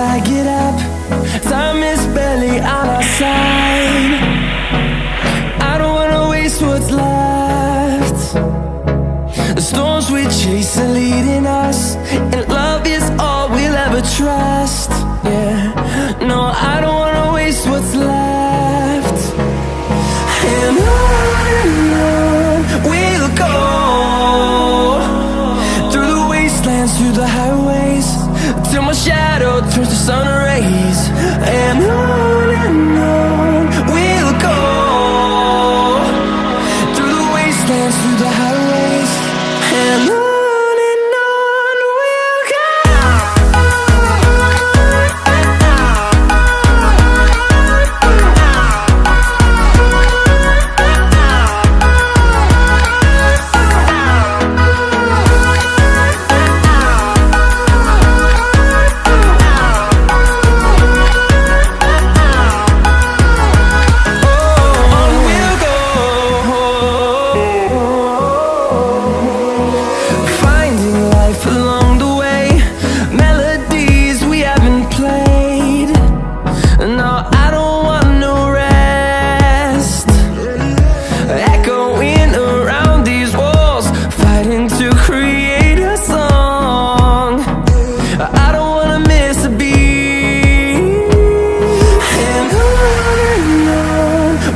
I get up. Time is barely on our side. I don't wanna waste what's left. The storms we chase are leading us, and love is all we'll ever trust. Yeah, no, I don't wanna waste what's left. And on we'll go, through the wastelands, through the highways, till my shadow turns to sun rays. And on we'll go, through the wastelands, through the highways, and on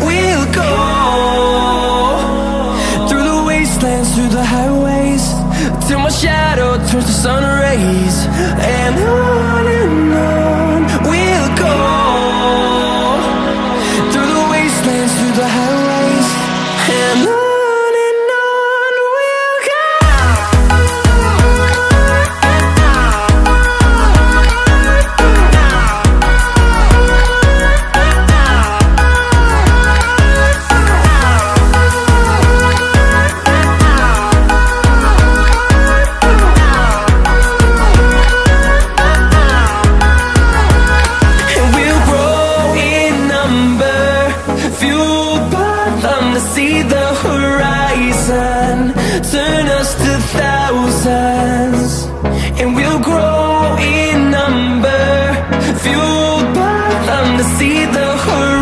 we'll go. Through the highways, till my shadow turns to sun rays. And on we'll go, through the wastelands, through the highways, and on we'll go. See the horizon turn us to thousands, and we'll grow in number, fueled by them to see the horizon.